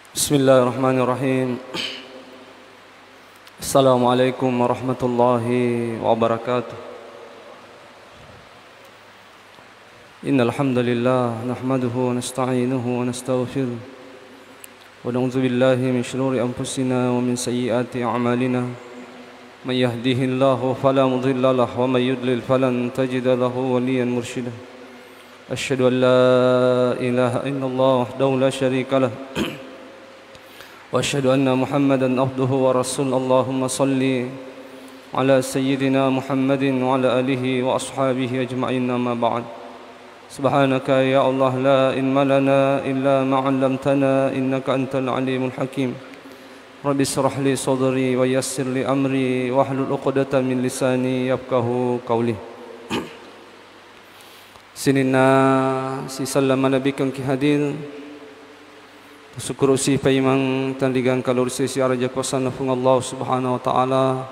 Bismillahirrahmanirrahim. Assalamualaikum warahmatullahi wabarakatuh. Innal hamdalillah nahmaduhu wa nasta'inuhu wa nastaghfiruh wa na'udzu billahi min shururi anfusina wa min sayyiati a'malina. May yahdihillahu fala mudilla lahu wa may yudlil falan tajida lahu waliyan mursyida. Asyhadu an la ilaha illallah wahdahu la syarika lah. وأشهد أن محمدا عبده ورسوله اللهم صل على سيدنا محمد وعلى آله وأصحابه أجمعين أما بعد سبحانك يا الله لا علم لنا إلا ما علمتنا إنك أنت العليم الحكيم رب اشرح لي صدري ويسر لي أمري واحلل عقدة من لساني يفقهوا قولي سننا سلام نبيكم كهدين syukur usi paimang tandigang kalor si araja kuasa nafung Allah Subhanahu wa taala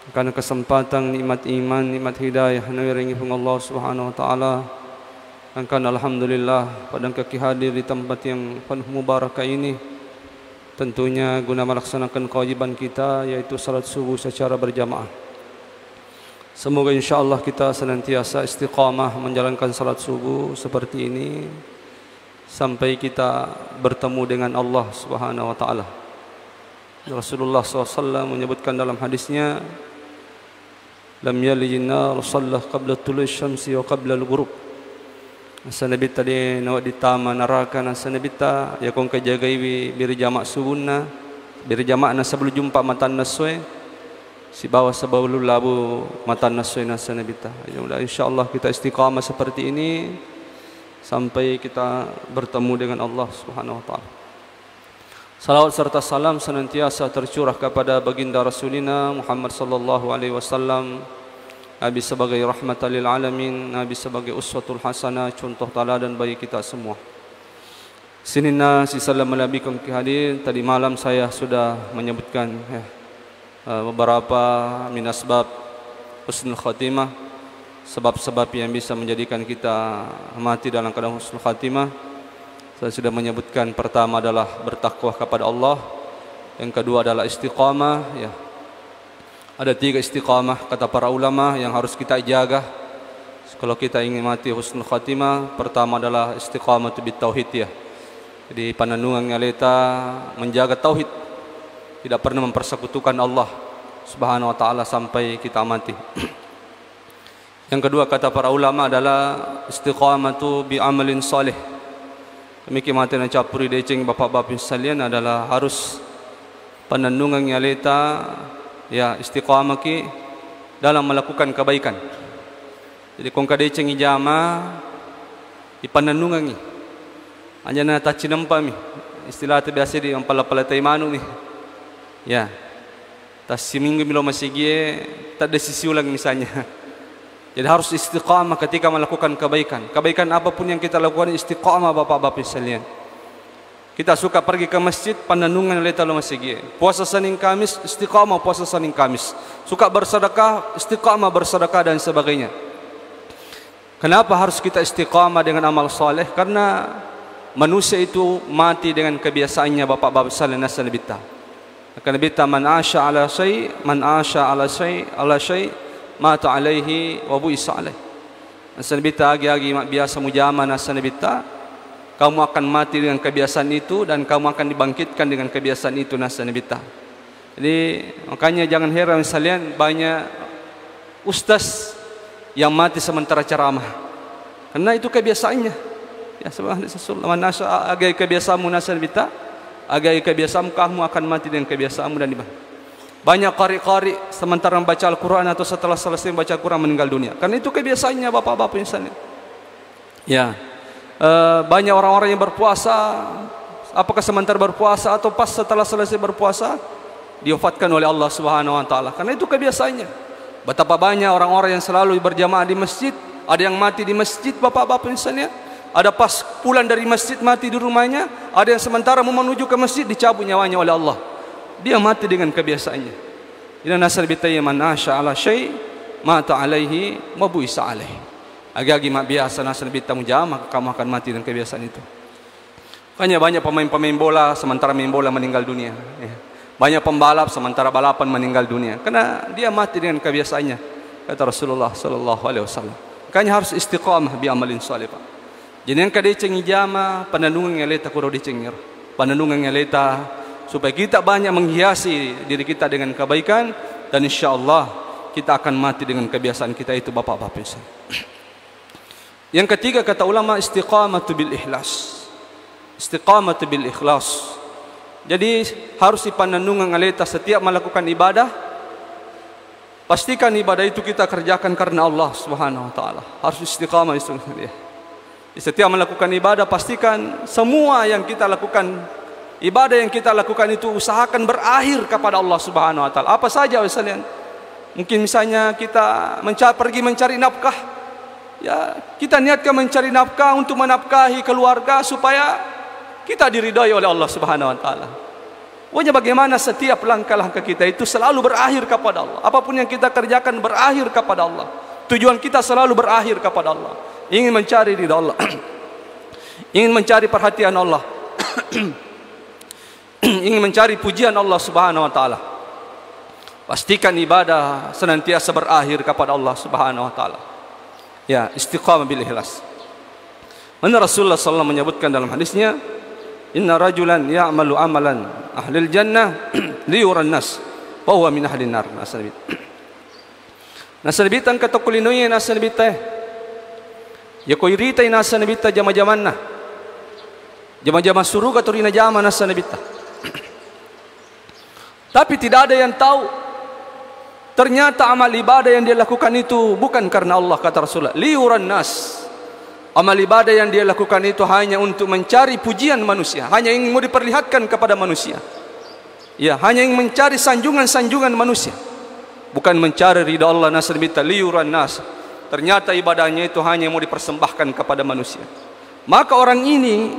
karena kesempatan nikmat iman nikmat hidayah nawiringi pung Allah Subhanahu wa taala angkan alhamdulillah pada kaki hadir di tempat yang penuh mubarakah ini tentunya guna melaksanakan kewajiban kita yaitu salat subuh secara berjamaah. Semoga insyaallah kita senantiasa istiqamah menjalankan salat subuh seperti ini sampai kita bertemu dengan Allah Subhanahu wa taala. Rasulullah SAW menyebutkan dalam hadisnya, lam yalijin nar sallah qabla tulu'i syamsi wa qabla al-ghurub. Nabi tadi nawak ditama neraka nabi ta ya kong kajagai bir jamak subuhna bir jamakna sebelum jumpa matan naswe si bawah sebelum labu matan naswe nabi ta. Insyaallah kita istiqamah seperti ini sampai kita bertemu dengan Allah Subhanahu wa taala. Salawat serta salam senantiasa tercurah kepada baginda Rasulina Muhammad sallallahu alaihi wasallam, Nabi sebagai rahmatan lil alamin, Nabi sebagai uswatul hasanah, contoh teladan bagi kita semua. Sinina si salam nabikum ki hadir, tadi malam saya sudah menyebutkan beberapa min asbab husnul khatimah, sebab-sebab yang bisa menjadikan kita mati dalam keadaan husnul khatimah. Saya sudah menyebutkan pertama adalah bertakwa kepada Allah, yang kedua adalah istiqamah ya. Ada 3 istiqamah kata para ulama yang harus kita jaga kalau kita ingin mati husnul khatimah. Pertama adalah istiqamah bit tauhid ya. Jadi panandungan ngaleta menjaga tauhid, tidak pernah mempersekutukan Allah Subhanahu wa taala sampai kita mati. Yang kedua kata para ulama adalah istiqamatu bi amalin salih. Demikian mati dan capuri deceng bapak-bapak sekalian adalah harus penandungan nyaleta ya istiqamah ki dalam melakukan kebaikan. Jadi kong kadeceng ijama di penandungan ni. Anjana ta cinempa mi. Istilah tu biasa di pala-pala taimanu ni. Ya. Tas seminggu milo masih gie tak ada sisi ulang misalnya. Jadi harus istiqamah ketika melakukan kebaikan. Kebaikan apapun yang kita lakukan istiqamah bapak-bapak sekalian. Kita suka pergi ke masjid pandanungan leta lo masih. Puasa Senin Kamis istiqamah puasa Senin Kamis. Suka bersedekah istiqamah bersedekah dan sebagainya. Kenapa harus kita istiqamah dengan amal saleh? Karena manusia itu mati dengan kebiasaannya bapak-bapak sekalian nasal bita. Akan bita man asya ala syai mata alaihi wa bu'isa alaih. Nasan bita agi-agi biasa mujama nasan bita, kamu akan mati dengan kebiasaan itu dan kamu akan dibangkitkan dengan kebiasaan itu nasan bita. Jadi makanya jangan heran sekalian banyak ustaz yang mati sementara ceramah. Karena itu kebiasaannya. Ya subhanallah man asya agi kebiasaanmu nasan bita, agi kebiasaanmu kamu akan mati dengan kebiasaanmu dan dibangkitkan. Banyak qari-qari sementara membaca Al-Quran atau setelah selesai membaca Al-Quran meninggal dunia. Karena itu kebiasaannya bapak-bapak misalnya. Ya, banyak orang-orang yang berpuasa, apakah sementara berpuasa atau pas setelah selesai berpuasa diwafatkan oleh Allah Subhanahu wa taala. Karena itu kebiasaannya. Betapa banyak orang-orang yang selalu berjamaah di masjid, ada yang mati di masjid bapak-bapak misalnya. Ada pas pulang dari masjid mati di rumahnya, ada yang sementara mau menuju ke masjid dicabut nyawanya oleh Allah. Dia mati dengan kebiasaannya. Ina nasal bitayya man asya ala syai mata alaihi wa bu'isa alaih. Agi-agi mak biasa nasal bitamu jama kamu akan mati dengan kebiasaan itu. Makanya banyak pemain-pemain bola sementara main bola meninggal dunia. Ya. Banyak pembalap sementara balapan meninggal dunia. Karena dia mati dengan kebiasaannya. Kata Rasulullah sallallahu alaihi wasallam. Makanya harus istiqamah bi amalin salih, Pak. Jadi yang kada cengi jama panandungan ngeleta kuro dicengir. Panandungan ngeleta supaya kita banyak menghiasi diri kita dengan kebaikan dan insyaallah kita akan mati dengan kebiasaan kita itu, Bapak-bapak. Yang ketiga kata ulama istiqamatu bil ikhlas. Istiqamatu bil ikhlas. Jadi harus dipandandungan ngaleta setiap melakukan ibadah, pastikan ibadah itu kita kerjakan karena Allah Subhanahu wa taala. Harus istiqamah itu. Setiap melakukan ibadah pastikan semua yang kita lakukan, ibadah yang kita lakukan itu usahakan berakhir kepada Allah Subhanahu wa taala. Apa saja sekalian. Mungkin misalnya kita pergi mencari nafkah. Ya, kita niatkan mencari nafkah untuk menafkahi keluarga supaya kita diridhai oleh Allah Subhanahu wa taala. Pokoknya bagaimana setiap langkah-langkah kita itu selalu berakhir kepada Allah. Apapun yang kita kerjakan berakhir kepada Allah. Tujuan kita selalu berakhir kepada Allah. Ingin mencari ridha Allah. Ingin mencari perhatian Allah. Ingin mencari pujian Allah Subhanahu wa taala. Pastikan ibadah senantiasa berakhir kepada Allah Subhanahu wa taala. Ya, istiqamah bil ikhlas. Mana Rasulullah sallallahu menyebutkan dalam hadisnya, inna rajulan ya'malu amalan ahlil jannah liyuran nas wa huwa min ahlin nar. Nasalbitan kata kulinoy nasalbita ya ko irita nasalbita jama-jamanna jama-jama suruga to rina jama nasalbita. Tapi tidak ada yang tahu ternyata amal ibadah yang dia lakukan itu bukan karena Allah, kata Rasulullah, liyuran nas. Amal ibadah yang dia lakukan itu hanya untuk mencari pujian manusia, hanya ingin mau diperlihatkan kepada manusia. Ya, hanya ingin mencari sanjungan-sanjungan manusia, bukan mencari ridha Allah. Nasrbita liyuran nas. Ternyata ibadahnya itu hanya mau dipersembahkan kepada manusia. Maka orang ini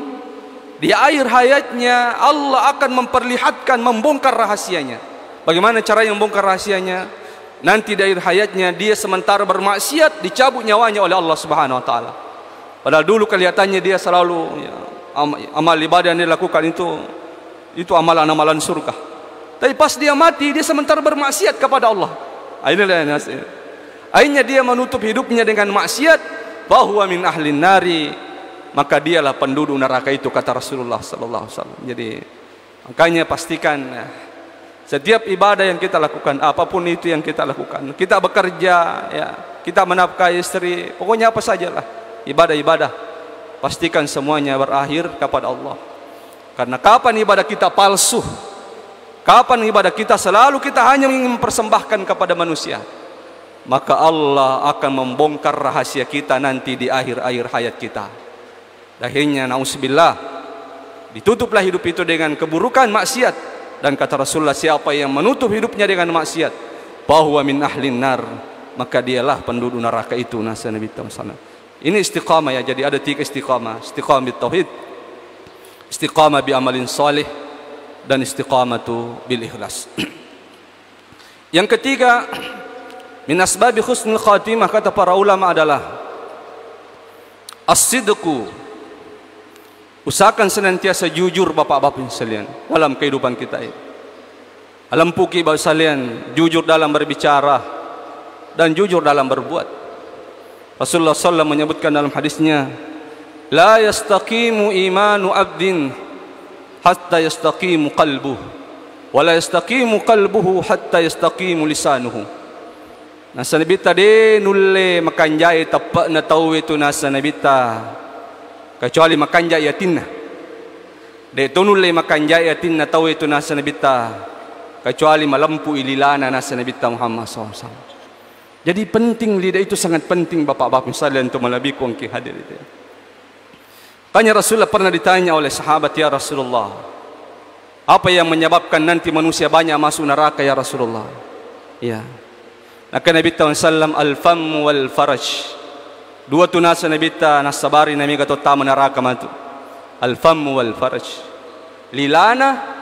di akhir hayatnya Allah akan memperlihatkan, membongkar rahasianya. Bagaimana cara yang membongkar rahasianya? Nanti di akhir hayatnya dia sementara bermaksiat dicabut nyawanya oleh Allah Subhanahu wa taala. Padahal dulu kelihatannya dia selalu ya, amal ibadah yang dia lakukan itu amalan-amalan surga. Tapi pas dia mati, dia sementara bermaksiat kepada Allah. Akhirnya dia menutup hidupnya dengan maksiat, bahwa min ahlin nari, maka dialah penduduk neraka itu, kata Rasulullah sallallahu alaihi wasallam. Jadi makanya pastikan setiap ibadah yang kita lakukan, apapun itu yang kita lakukan, kita bekerja, ya, kita menafkahi istri, pokoknya apa sajalah ibadah-ibadah, pastikan semuanya berakhir kepada Allah. Karena kapan ibadah kita palsu, kapan ibadah kita selalu kita hanya ingin mempersembahkan kepada manusia, maka Allah akan membongkar rahasia kita nanti di akhir-akhir hayat kita. Akhirnya na'udzubillah, ditutuplah hidup itu dengan keburukan maksiat. Dan kata Rasulullah, siapa yang menutup hidupnya dengan maksiat, bahwa min ahlin nar, maka dialah penduduk neraka itu. Nasa Nabi SAW. Ini istiqamah ya. Jadi ada 3 istiqamah. Istiqamah bil tauhid, istiqamah bi amalin salih, dan istiqamatu bil ikhlas. Yang ketiga, min asbabi husnul khatimah, kata para ulama, adalah as-sidqu. Usahakan senantiasa jujur, bapak-bapak sekalian, dalam kehidupan kita ini. Dalam puki bapak sekalian, jujur dalam berbicara dan jujur dalam berbuat. Rasulullah SAW menyebutkan dalam hadisnya, la yastaqimu imanu abdin hatta yastaqimu qalbuh, wa la yastaqimu qalbuhu hatta yastaqimu lisanuhu. Nasa nabita de nulle makanjay tapak na tau itu nasa nabita, kecuali makanjay yatinna. De to nulle makanjay yatinna tau itu nasa nabita, kecuali malampu ililana nasa nabita Muhammad SAW. Jadi penting, lidah itu sangat penting, bapak-bapak sekalian, untuk melabikung ki hadir itu. Tanya Rasulullah pernah ditanya oleh sahabat, ya Rasulullah, apa yang menyebabkan nanti manusia banyak masuk neraka ya Rasulullah? Ya. Maka Nabi SAW, al-fam wal faraj. Dua tunasa Nabi nasabari nami gato tama neraka matu. Al-fam wal faraj. Lilana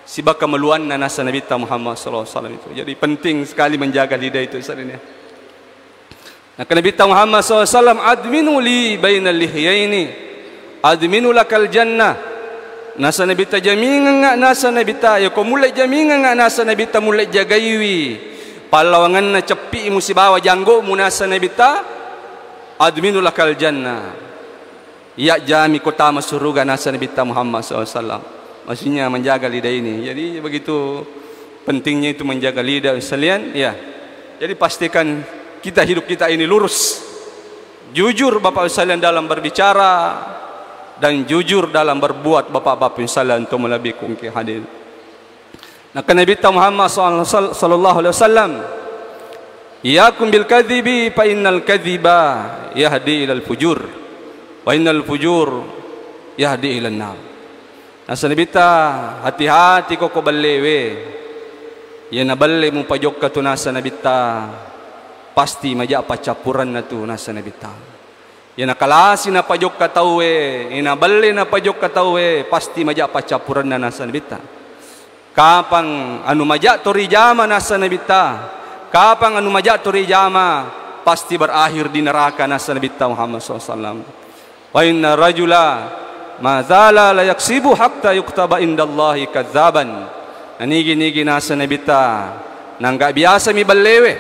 si baka meluan na nasa Nabi Muhammad sallallahu alaihi wasallam itu. Jadi penting sekali menjaga lidah itu sebenarnya. Nah, Nabi Muhammad sallallahu alaihi wasallam, adminu li bainal lihyaini adminu lakal jannah. Nasa nabita jamingan nga nasa nabita. Ya ko mulai jamingan nga nasa nabita mulai jagaywi. Palawangan na cepi mo si bawa janggo mo nasa nabita. Adminu lakal jannah. Ya jami kota surga nasa nabita Muhammad SAW. Maksudnya menjaga lidah ini. Jadi begitu pentingnya itu menjaga lidah sekalian. Ya. Jadi pastikan kita hidup kita ini lurus, jujur Bapak sekalian dalam berbicara dan jujur dalam berbuat Bapak-bapak sekalian untuk melebih kongki hadir. Nah, Nabi Muhammad sallallahu alaihi wasallam, "Iyakum bil kadhibi fa innal kadhiba yahdi ilal fujur wa innal fujur yahdi ilan nar." Nasa nabita, hati-hati ko balewe. Yan naballe mo pajok ka to nasa nabita. Pasti maja pacapuran na to nasa nabita. Yan nakalasi na pajok ka tawe. Yan naballe na pajok ka tawe. Pasti maja pacapuran na nasa nabita. Kapang anu maja to rijama nasa nabita. Kapang anu maja to rijama. Pasti berakhir di neraka nasa nabita Muhammad SAW. Wa inna rajula mazala la yaksibu hatta yuktaba indallahi kadzaban. Nanigi-nigi nasa nabita nang gak biasa mi balewe,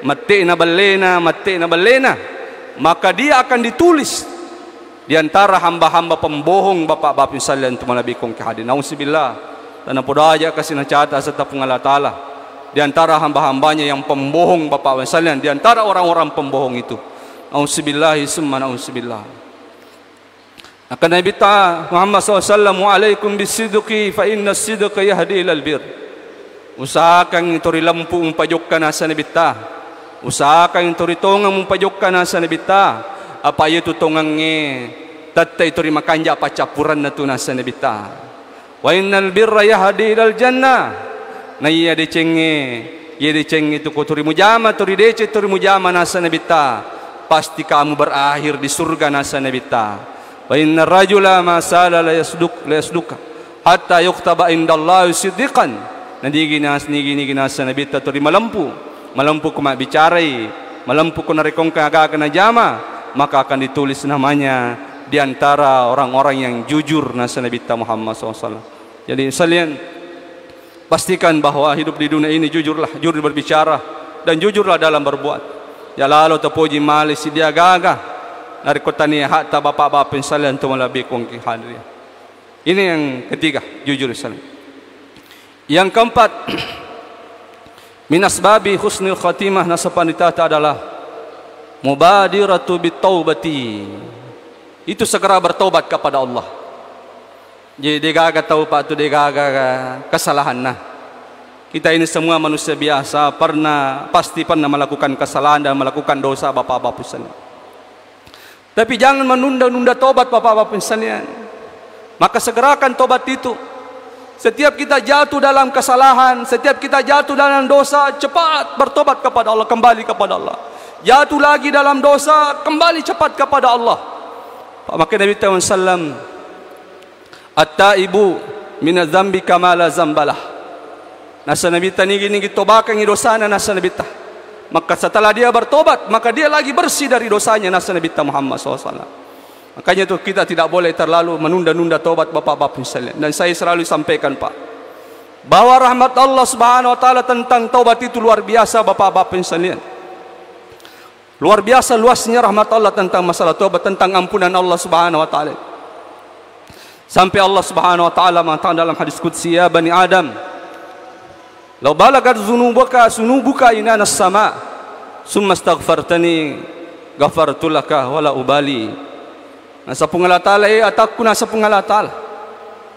mati na balena, maka dia akan ditulis di antara hamba-hamba pembohong Bapak-bapak sekalian tumalabi kong kahadin. Nauzubillah. Dan podaja kasi nacata sa tapong Allah Taala di antara hamba-hambanya yang pembohong Bapak-bapak sekalian, di antara orang-orang pembohong itu. Nauzubillah summa nauzubillah. Akan Nabi Muhammad SAW, "Wa'alaikum bisidqi fa inna sidqa yahdi ilal bir." Usahakan itori lampu umpajok ka nasa nabita. Usahakan itori tongang umpajok ka nasa nabita. Apa itu tongange tatta itori makanja pacapuran na to nasa nabita. Wa innal birra yahdi ilal jannah. Na iya decenge itu ko tori mujama tori dece tori mujama nasa nabita. Pasti kamu berakhir di surga nasa nabita. Wa inna rajula ma sala la yasduka hatta yuktaba indallahi siddiqan. Nandigi nasa nabita tori malampu kuma bicarai, malampu ko narekong kagaka na jama, maka akan ditulis namanya di antara orang-orang yang jujur nasa nabita Muhammad SAW. Jadi sekalian pastikan bahwa hidup di dunia ini jujurlah, jujur berbicara dan jujurlah dalam berbuat. Ya lalu tapoji malis dia gagah dari kota ni hatta Bapak-bapak sekalian tu malabi kongki hadir. Ini yang ketiga, jujur sekalian. Yang keempat, min asbabi husnil khatimah nasa panitata adalah mubadiratu bitaubati. Itu segera bertobat kepada Allah. Jadi degaga taubat tu degaga kesalahan nah. Kita ini semua manusia biasa, pasti pernah melakukan kesalahan dan melakukan dosa Bapak-bapak sekalian. Tapi jangan menunda-nunda tobat Bapak-bapak sekalian. Maka segerakan tobat itu. Setiap kita jatuh dalam kesalahan, setiap kita jatuh dalam dosa, cepat bertobat kepada Allah, kembali kepada Allah. Jatuh lagi dalam dosa, kembali cepat kepada Allah. Maka Nabi SAW, "At-taibu minadz-dzambi kama la dzambalah." Nasa Nabi nigi tobakan dosana nasa Nabi. Maka setelah dia bertobat, maka dia lagi bersih dari dosanya nasa Nabi Muhammad SAW. Makanya itu kita tidak boleh terlalu menunda-nunda tobat Bapak-bapak sekalian. Dan saya selalu sampaikan Pak, bahwa rahmat Allah Subhanahu wa taala tentang tobat itu luar biasa Bapak-bapak sekalian. Luar biasa luasnya rahmat Allah tentang masalah tobat, tentang ampunan Allah Subhanahu wa taala. Sampai Allah Subhanahu wa taala mengatakan dalam hadis qudsi, "Ya bani Adam, law balagat zunubuka inanas sama, summa astaghfartani, ghafartu laka wala ubali." Nasa pungalatala atakku nasa pungalatala.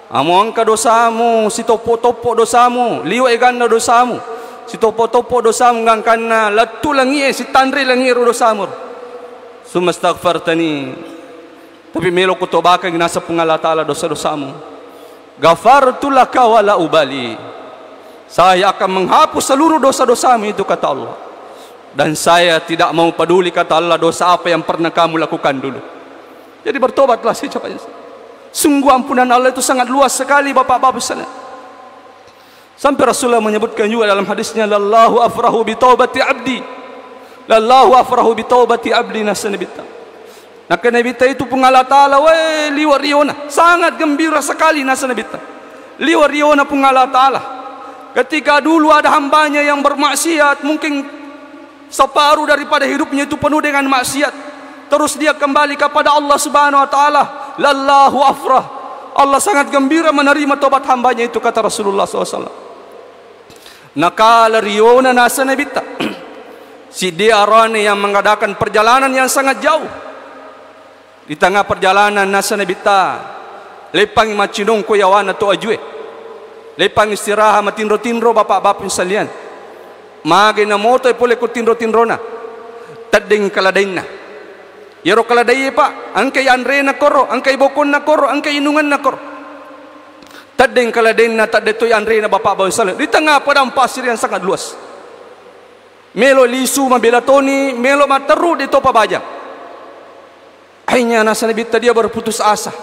Amo angka dosamu, si topo-topo dosamu, liwa eganda dosamu, si topo-topo dosamu ngangkana, latu langi si tandri langi dosamu. Summa astaghfartani. Tapi melo ko tobakan nasa pungalatala dosa-dosamu. Ghafartu laka wala ubali. Saya akan menghapus seluruh dosa-dosamu itu kata Allah. Dan saya tidak mau peduli kata Allah dosa apa yang pernah kamu lakukan dulu. Jadi bertobatlah secepatnya. Sungguh ampunan Allah itu sangat luas sekali Bapak-bapak sekalian. Sampai Rasulullah menyebutkan juga dalam hadisnya, "Lallahu afrahu bi taubati abdi." Lallahu afrahu bi taubati abdi nasanabita. Nak Nabi ta itu pun Allah Ta'ala liwar riona. Sangat gembira sekali nasa Nabi ta. Liwar riona pun Allah Ta'ala. Ketika dulu ada hambanya yang bermaksiat, mungkin separuh daripada hidupnya itu penuh dengan maksiat. Terus dia kembali kepada Allah Subhanahu Wa Ta'ala. Lallahu afrah. Allah sangat gembira menerima tobat hambanya itu, kata Rasulullah SAW. Nakala riona nasa Nabi ta. Si dia arane yang mengadakan perjalanan yang sangat jauh. Di tengah perjalanan nasa Nabi ta lepang macinong ko yawana to ajue. Lepang istirahat matindro-tindro bapak-bapak sekalian. Mage na moto pole ko tindro-tindro na. Tading kaladain na. Yero kaladai pa, angkay andre na koro, angkay bokon na koro, angkay inungan na koro. Tading kaladain na tadetoy andre na bapak-bapak sekalian. Di tengah padang pasir yang sangat luas. Melo lisu mabelatoni, melo materu dito pabajang. Akhirnya nasa Nabi dia berputus asa.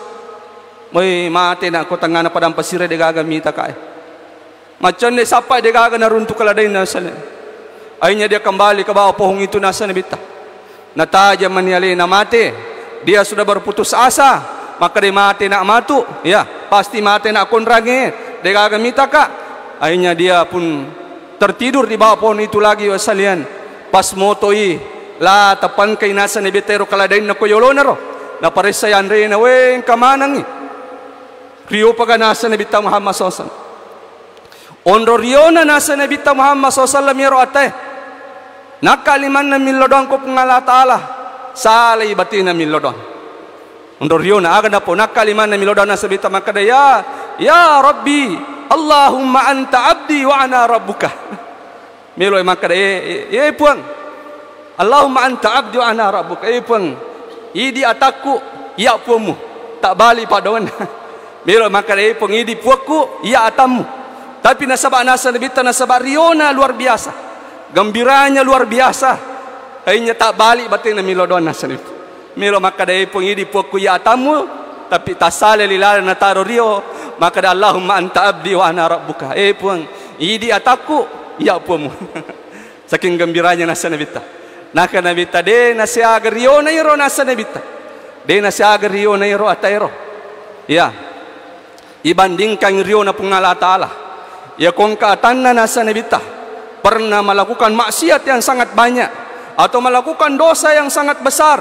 May mati na ako tangana padang pasir de gagamita ka. Macam ni sampai dia gaga naruntuk kaladain na sala. Akhirnya dia kembali ke bawah pohon itu nasa Nabi ta. Nataja maniali na mati. Dia sudah berputus asa, maka dia mati nak matu. Ya, pasti mati nak konrange. Dia gagamita ka. Akhirnya dia pun tertidur di bawah pohon itu lagi wasalian. Pas motoi la tapan kay nasa Nabi tero kaladain na koyolo na ro. Na paresa yan rin na weng kamanang ni. Rio paga nasa Nabi ta Muhammad SAW. Onro rio na nasa Nabi ta Muhammad SAW yero atay. Nakaliman na milodon ko pong Allah Ta'ala. Salay bati na milodon. Onro rio na aga na po. Nakaliman na milodon nasa Nabi ta makadaya. Ya Rabbi, Allahumma anta abdi wa ana rabbuka. Milo ay makadaya. Puang. Allahumma anta abdi wa ana rabbuka. Pang idi ataku ya puamu tak bali padawan. Melo maka pang idi puaku ya atamu. Tapi nasaba nasa Nabi ta nasaba riona luar biasa. Gembiranya luar biasa. Akhirnya tak bali batin na milodon nasa Nabi. Melo maka pang idi puaku ya atamu, tapi tasale lilala na taro rio maka Allahumma anta abdi wa ana rabbuka. Pang idi ataku ya puamu. Saking gembiranya nasa Nabi ta. Naka Nabi ta de nasiaga rio na iro nasa Nabi ta. De nasiaga rio na iro atayro. Ya. Ibandingkan rio na pung Allah Ta'ala. Ya kung kaatan na nasa Nabi ta pernah melakukan maksiat yang sangat banyak atau melakukan dosa yang sangat besar,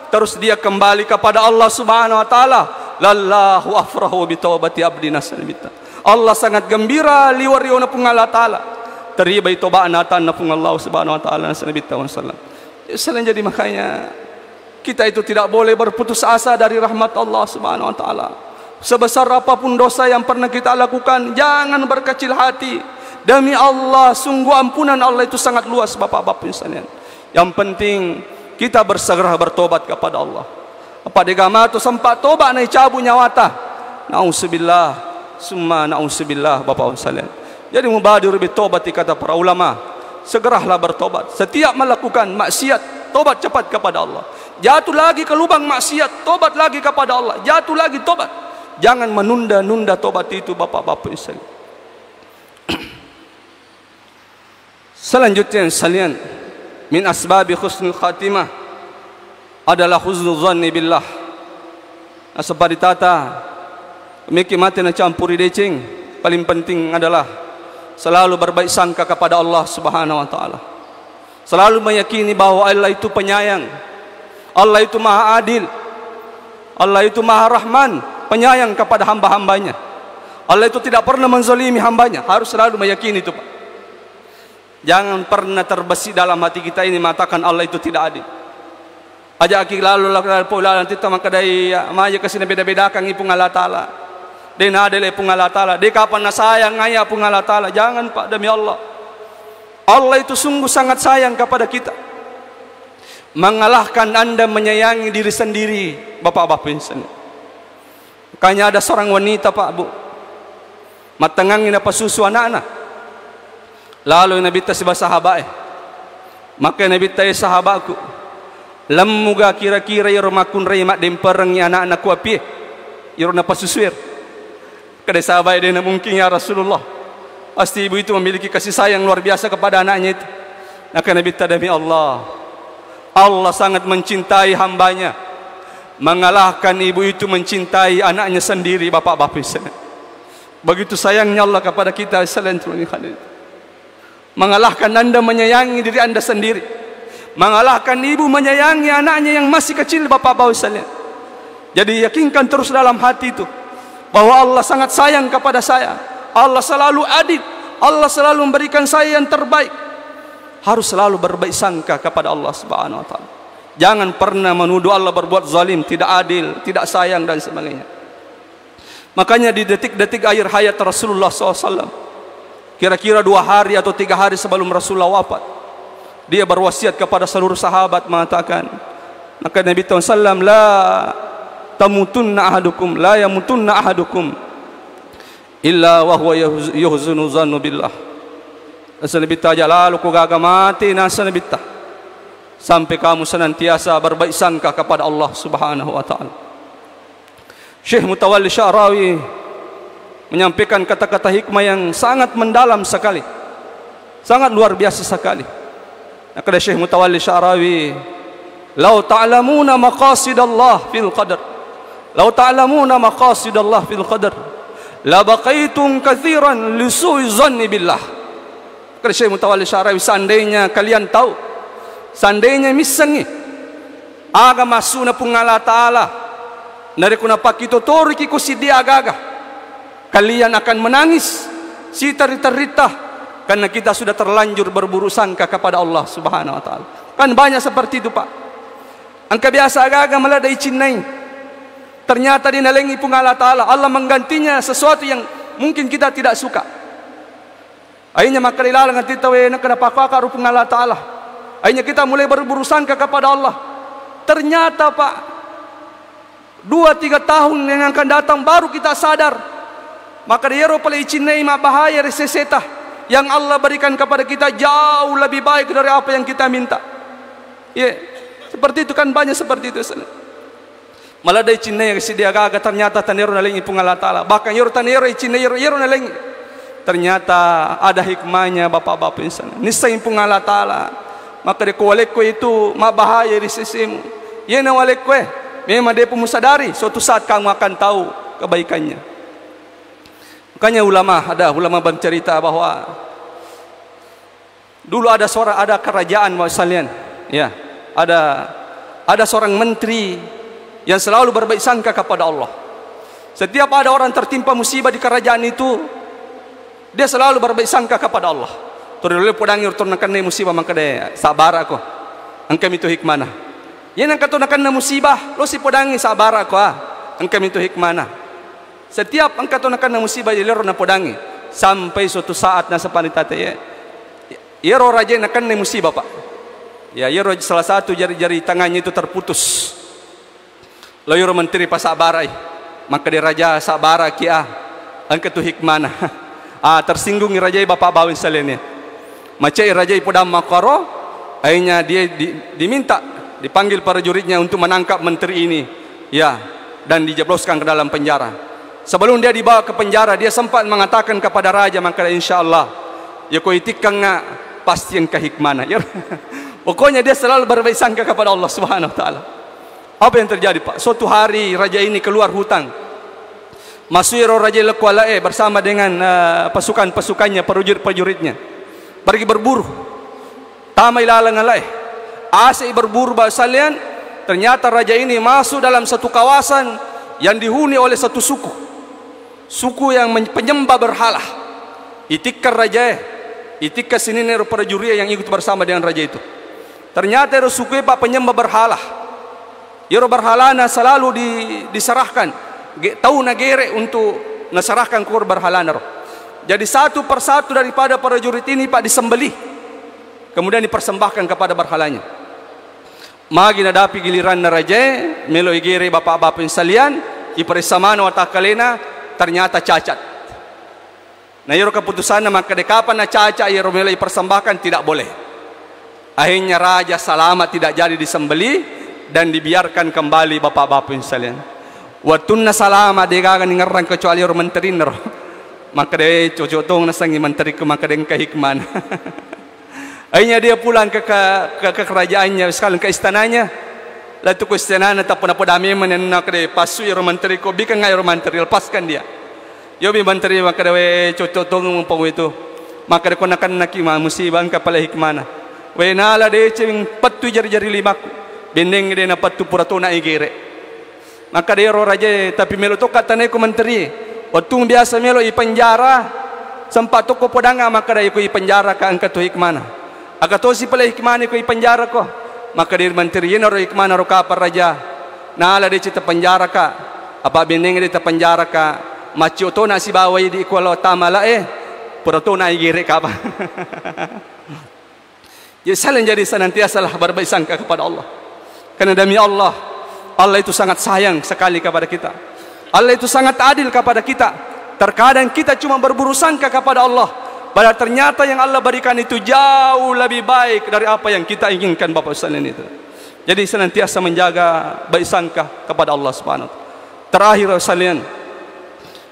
terus dia kembali kepada Allah Subhanahu Wa Ta'ala. Lallahu afrahu bi taubati abdi nasa Nabi ta. Allah sangat gembira liwar rio na pung Allah Ta'ala. Teribay tobaan natan na pung Allah Subhanahu Wa Ta'ala nasa Nabi ta sallallahu. Selain jadi makanya kita itu tidak boleh berputus asa dari rahmat Allah Subhanahu Wa Ta'ala. Sebesar apapun dosa yang pernah kita lakukan, jangan berkecil hati. Demi Allah, sungguh ampunan Allah itu sangat luas, bapak-bapak sekalian. Yang penting kita bersegera bertobat kepada Allah. Apa digama tu sempat tobat na icabu nyawata. Nauzubillah, summa nauzubillah, bapak-bapak sekalian. Jadi mubadir bertobat kata para ulama. Segeralah bertobat. Setiap melakukan maksiat, tobat cepat kepada Allah. Jatuh lagi ke lubang maksiat, tobat lagi kepada Allah. Jatuh lagi, tobat. Jangan menunda-nunda tobat itu, bapak-bapak sekalian. Selanjutnya sekalian, min asbabi husnul khatimah adalah husnul zanni billah. Asbab ditata, miki mati na campuri decing. Paling penting adalah selalu berbaik sangka kepada Allah Subhanahu Wa Ta'ala. Selalu meyakini bahwa Allah itu penyayang, Allah itu maha adil, Allah itu maha rahman, penyayang kepada hamba-hambanya. Allah itu tidak pernah menzalimi hambanya. Harus selalu meyakini itu, Pak. Jangan pernah terbesit dalam hati kita ini mengatakan Allah itu tidak adil. Ajak lalu nanti teman kedai maya kesini beda-bedakan ipung Allah Ta'ala. Den adil ipung Allah Ta'ala. De kapan na sayang ngaya ipung Allah Ta'ala. Jangan, Pak, demi Allah. Allah itu sungguh sangat sayang kepada kita. Mengalahkan Anda menyayangi diri sendiri, bapak-bapak insan. Makanya ada seorang wanita, Pak, Bu, matangangin apa susu anak-anak. Lalu Nabi ta siba sahabat maka Nabi ta sahabatku lamuga kira-kira iro makun remak dempereng anak-anak ku api iro na pasusuir kada sahabat dia mungkin ya Rasulullah, pasti ibu itu memiliki kasih sayang luar biasa kepada anaknya itu. Maka Nabi ta demi Allah, Allah sangat mencintai hambanya, mengalahkan ibu itu mencintai anaknya sendiri, bapak-bapak sekalian. Begitu sayangnya Allah kepada kita sekalian. Mengalahkan Anda menyayangi diri Anda sendiri, mengalahkan ibu menyayangi anaknya yang masih kecil, bapak-bapak sekalian. Jadi yakinkan terus dalam hati itu bahwa Allah sangat sayang kepada saya. Allah selalu adil, Allah selalu memberikan saya yang terbaik. Harus selalu berbaik sangka kepada Allah Subhanahu wa taala. Jangan pernah menuduh Allah berbuat zalim, tidak adil, tidak sayang dan sebagainya. Makanya di detik-detik akhir hayat Rasulullah SAW, kira-kira 2 hari atau 3 hari sebelum Rasulullah wafat, dia berwasiat kepada seluruh sahabat mengatakan, maka Nabi SAW, la tamutunna ahadukum, la yamutunna ahadukum illa wa huwa yuhzinu zannu billah. Asal Nabi tajak lalu ku gaga mati nasa Nabi ta, sampai kamu senantiasa berbaik sangka kepada Allah Subhanahu wa taala. Syekh Mutawalli Sya'rawi menyampaikan kata-kata hikmah yang sangat mendalam sekali, sangat luar biasa sekali. Kata Syekh Mutawalli Sya'rawi, "Lau ta'lamuna maqasidallah fil qadar, lau ta'lamuna maqasidallah fil qadar, la baqaitum katsiran li su'i dhanni billah." Kata Syekh Mutawalli Sya'rawi, seandainya kalian tahu, seandainya misalnya agama masuna pun Allah Ta'ala nari kuna pakito tori ki kusidi agaga, kalian akan menangis si terita-rita karena kita sudah terlanjur berburu sangka kepada Allah Subhanahu wa taala. Kan banyak seperti itu, Pak. Angka biasa agaga meladai cinai, ternyata dinalengi pun Allah Ta'ala, Allah menggantinya sesuatu yang mungkin kita tidak suka. Akhirnya maka dilalang kita nak kena pakar pun Allah Ta'ala. Akhirnya kita mulai berburu sangka kepada Allah. Ternyata, Pak, 2-3 tahun yang akan datang baru kita sadar. Maka dia pala icinai ma bahaya reseseta yang Allah berikan kepada kita jauh lebih baik dari apa yang kita minta. Ya, seperti itu kan, banyak seperti itu. Malah dari icinai yang sedia gaga ternyata tanero nalengi pun Allah Ta'ala. Bahkan yoro tanero icinai yoro nalengi. Ternyata ada hikmahnya, bapak-bapak insan. Nisai pun Allah Ta'ala. Maka dia kualekko itu ma bahaya resesemu. Ya na walekko memang dia pemusadari, suatu saat kamu akan tahu kebaikannya. Makanya ada ulama bercerita bahwa dulu ada kerajaan sekalian, ya, ada seorang menteri yang selalu berbaik sangka kepada Allah. Setiap ada orang tertimpa musibah di kerajaan itu, dia selalu berbaik sangka kepada Allah. Turun podang turunkan musibah maka dia sabar aku. Angkam itu hikmah. Yan ang katunakan na musibah, lo si podangi sabar ako ang kami itu hikmana. Setiap ang katunakan na musibah ilero na podangi sampai suatu saat na sa panitate yero raja na kan na musibah, Pak. Ya, yero salah satu jari-jari tangannya itu terputus. Lo yero menteri pa sabaray, maka di raja sabara kia ang katu hikmana. Tersinggung raja bapak bawin salenya. Macai raja podam makaro, akhirnya dia diminta dipanggil para juridnya untuk menangkap menteri ini, ya, dan dijebloskan ke dalam penjara. Sebelum dia dibawa ke penjara, dia sempat mengatakan kepada raja, maka insyaallah ya ko itikang nga pasti yang kahikmana. Ya. Pokoknya dia selalu berbaik sangka kepada Allah Subhanahu wa taala. Apa yang terjadi, Pak? Suatu hari raja ini keluar hutang. Masiro raja Lekwalae bersama dengan pasukan-pasukannya, prajurit-prajuritnya pergi berburu. Tamay lalang-alay asai berburu basalian. Ternyata raja ini masuk dalam satu kawasan yang dihuni oleh satu suku yang penyembah berhala. Itikar raja, itikar sininero prajurit yang ikut bersama dengan raja itu. Ternyata suku pak penyembah berhala. Yero berhalana selalu diserahkan, tahu nagere untuk naserahkan kur berhalana. Jadi satu persatu daripada prajurit ini Pak disembelih, kemudian dipersembahkan kepada berhalanya. Magi nadapi giliran na raja, melo igere bapak-bapak salian, iperesamano at akalena, ternyata cacat. Na yero keputusan na makadekapan na cacat, yero melo ipersembahkan, tidak boleh. Akhirnya raja selamat, tidak jadi disembelih dan dibiarkan kembali bapak-bapak salian. Watun na salama degagan ngarang kecuali yero menteri nero. Maka dia cocotong na sangi menteri ke maka dengan kehikman. Akhirnya dia pulang ke kerajaannya, sekalian ke istananya. La tu kuestianan ta puna podami menena kre pasu ya romanteri ko bikan ngai romanteri lepaskan dia. Yo bi manteri maka we cocotong mumpung itu. Maka ko nakan nakima musibah ka pala hikmana. We nala de cing patu jari-jari limaku. Bendeng de na patu puratona igere. Maka de ro raja tapi melo to katane ko manteri. Watung biasa melo i penjara. Sempat to ko podanga maka de ko i penjara ka angkat to hikmana. Aga to si pala hikmana ko i penjara ko. Maka dir menteri yen ro hikmana ro kapar raja nala de cita penjara ka apa beneng de ta penjara ka maci to na si bawai di kuala tamala purato na igire ka ba. Ya saling jadi senantiasa lah berbaik sangka kepada Allah, karena demi Allah, Allah itu sangat sayang sekali kepada kita, Allah itu sangat adil kepada kita. Terkadang kita cuma berburu sangka kepada Allah, padahal ternyata yang Allah berikan itu jauh lebih baik dari apa yang kita inginkan Bapak sekalian itu. Jadi senantiasa menjaga baik sangka kepada Allah Subhanahu wa taala. Terakhir sekalian,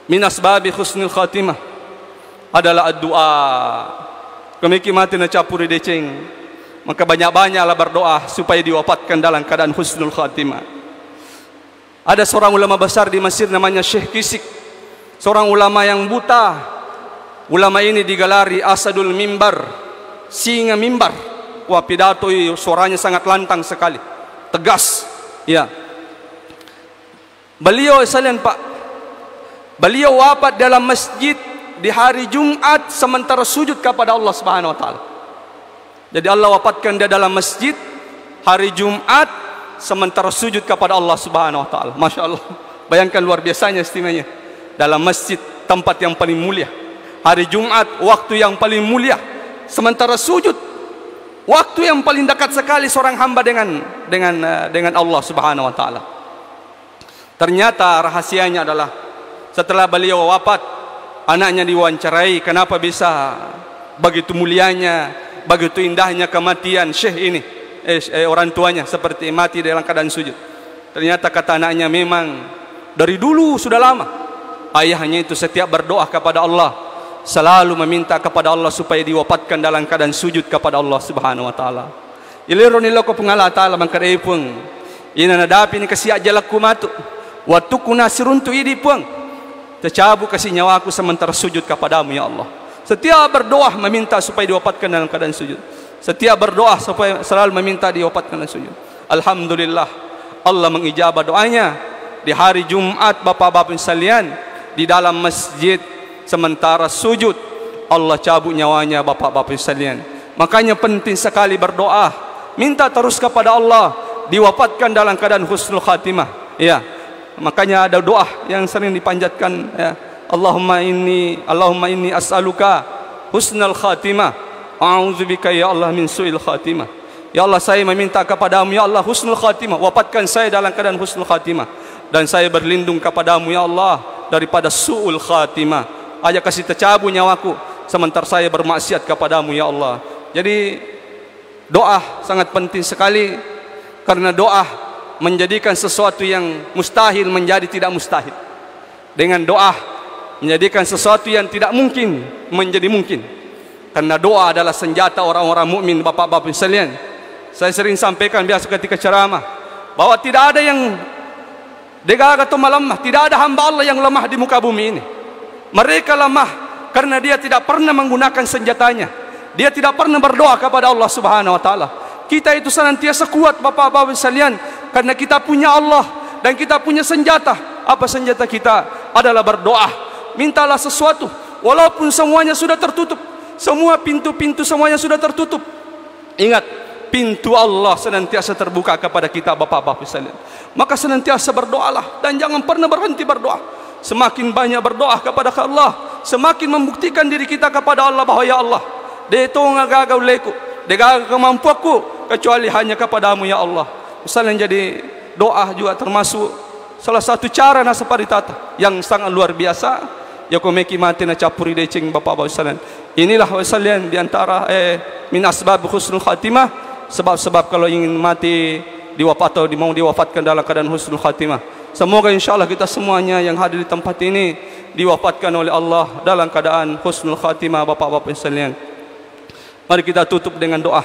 min asbabi husnul khatimah adalah doa. Kami mati na capuri deceng, maka banyak-banyaklah berdoa supaya diwafatkan dalam keadaan husnul khatimah. Ada seorang ulama besar di Mesir namanya Syekh Kisik, seorang ulama yang buta. Ulama ini digelari Asadul Mimbar, singa mimbar. Wah, pidato suaranya sangat lantang sekali, tegas. Ya. Beliau sekalian Pak, beliau wafat dalam masjid di hari Jumat sementara sujud kepada Allah Subhanahu wa taala. Jadi Allah wafatkan dia dalam masjid hari Jumat sementara sujud kepada Allah Subhanahu wa taala. Masya Allah. Bayangkan luar biasanya istimewanya dalam masjid, tempat yang paling mulia. Hari Jumat, waktu yang paling mulia, sementara sujud, waktu yang paling dekat sekali seorang hamba dengan Allah Subhanahu wa taala. Ternyata rahasianya adalah setelah beliau wafat, anaknya diwawancarai, kenapa bisa begitu mulianya, begitu indahnya kematian Syekh ini, orang tuanya seperti mati dalam keadaan sujud. Ternyata kata anaknya, memang dari dulu sudah lama ayahnya itu setiap berdoa kepada Allah selalu meminta kepada Allah supaya diwafatkan dalam keadaan sujud kepada Allah Subhanahu wa taala. Iliro nilo ko pungala taala mangkare pung ina nadapi ni kasi ajalak kumatu waktu kuna siruntu idi pung tercabu kasih nyawaku sementara sujud kepadamu ya Allah. Setiap berdoa meminta supaya diwafatkan dalam keadaan sujud. Setiap berdoa supaya selalu meminta diwafatkan dalam sujud. Alhamdulillah Allah mengijabah doanya di hari Jumat Bapak-bapak sekalian di dalam masjid. Sementara sujud Allah cabut nyawanya Bapak-bapak sekalian. Makanya penting sekali berdoa, minta terus kepada Allah diwafatkan dalam keadaan husnul khatimah. Ya, makanya ada doa yang sering dipanjatkan. Ya, Allahumma inni as'aluka husnul khatimah, a'udzubika ya Allah min su'il khatimah. Ya Allah, saya meminta kepadamu ya Allah husnul khatimah, wafatkan saya dalam keadaan husnul khatimah, dan saya berlindung kepadamu ya Allah daripada su'ul khatimah. Aja kasih tercabu nyawaku sementara saya bermaksiat kepadamu ya Allah. Jadi doa sangat penting sekali, karena doa menjadikan sesuatu yang mustahil menjadi tidak mustahil. Dengan doa menjadikan sesuatu yang tidak mungkin menjadi mungkin. Karena doa adalah senjata orang-orang mukmin Bapak-bapak sekalian. Saya sering sampaikan biasa ketika ceramah bahwa tidak ada yang degaga atau melemah, tidak ada hamba Allah yang lemah di muka bumi ini. Mereka lemah karena dia tidak pernah menggunakan senjatanya. Dia tidak pernah berdoa kepada Allah Subhanahu wa taala. Kita itu senantiasa kuat Bapak-bapak sekalian karena kita punya Allah dan kita punya senjata. Apa senjata kita? Adalah berdoa. Mintalah sesuatu walaupun semuanya sudah tertutup. Semua pintu-pintu semuanya sudah tertutup. Ingat, pintu Allah senantiasa terbuka kepada kita Bapak-bapak sekalian. Maka senantiasa berdoalah dan jangan pernah berhenti berdoa. Semakin banyak berdoa kepada Allah, semakin membuktikan diri kita kepada Allah bahwa ya Allah, dia itu ngagagaw leku, dia gagaw kemampuanku kecuali hanya kepadamu ya Allah. Misalnya jadi doa juga termasuk salah satu cara nasa paritata yang sangat luar biasa. Ya komeki mati na capuri deceng Bapak-bapak sekalian. Inilah sekalian diantara min asbab husnul khatimah, sebab-sebab kalau ingin mati diwafat atau mau diwafatkan dalam keadaan husnul khatimah. Semoga insyaAllah kita semuanya yang hadir di tempat ini diwafatkan oleh Allah dalam keadaan husnul khatimah Bapak-bapak sekalian. Mari kita tutup dengan doa.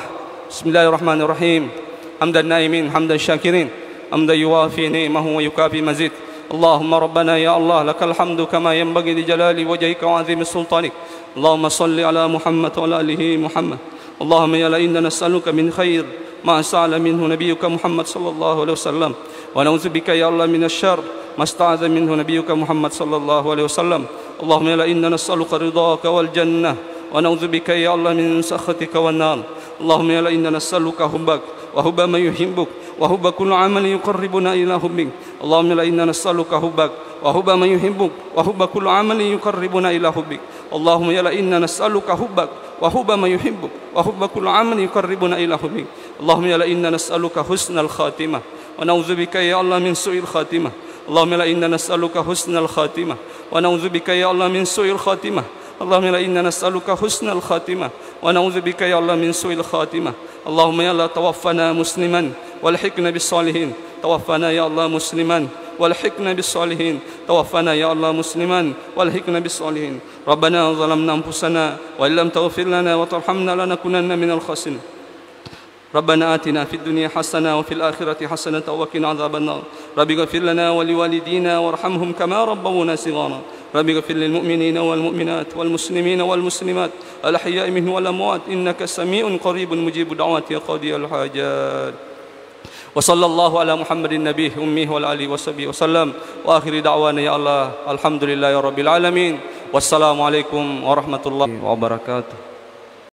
Bismillahirrahmanirrahim. Hamdan naimin, hamdan syakirin. حمدا يوافي نعمه ويكافي مزيد. اللهم ربنا يا الله لك الحمد كما ينبغي لجلال وجهك وعظيم سلطانك. اللهم صل على محمد وعلى آله محمد. اللهم يا الله إنا نسألك من خير ما سأل منه نبيك محمد صلى الله عليه وسلم، ونعوذ بك يا الله من الشر ما استعاذ منه نبيك محمد صلى الله عليه وسلم. اللهم يا الله إنا نسألك رضاك والجنة، ونعوذ بك يا الله من سخطك والنار. اللهم يا الله إنا نسألك حبك وحب من يحبك وحب كل عمل يقربنا إلى حبك. اللهم يا الله إنا نسألك حبك وحب من يحبك وحب كل عمل يقربنا إلى حبك. اللهم يا الله إنا نسألك حبك وحب من يحبك وحب كل عمل يقربنا إلى حبك. اللهم يا الله إنا نسألك حسن الخاتمة، ونعوذ بك يا الله من سوء الخاتمة. اللهم يا الله إنا نسألك حسن الخاتمة، ونعوذ بك يا الله من سوء الخاتمة. اللهم يا الله إنا نسألك حسن الخاتمة، ونعوذ بك يا الله من سوء الخاتمة. اللهم يا الله توفنا مسلما والحقنا بالصالحين. توفنا يا الله مسلما والحقنا بالصالحين. توفنا يا الله مسلما والحقنا بالصالحين. ربنا ظلمنا أنفسنا وإن لم تغفر لنا وترحمنا لنكونن من الخاسرين. ربنا آتنا في الدنيا حسنة وفي الآخرة حسنة وقنا عذاب النار. رب اغفر لنا ولوالدينا وارحمهم كما ربونا صغارا. رب اغفر للمؤمنين والمؤمنات والمسلمين والمسلمات الأحياء منهم والأموات إنك سميع قريب مجيب دعوات يا قاضي الحاجات. وصلى الله على محمد النبي أمه والآله وصحبه وسلم. وآخر دعوانا يا الله الحمد لله رب العالمين. والسلام عليكم ورحمة الله وبركاته.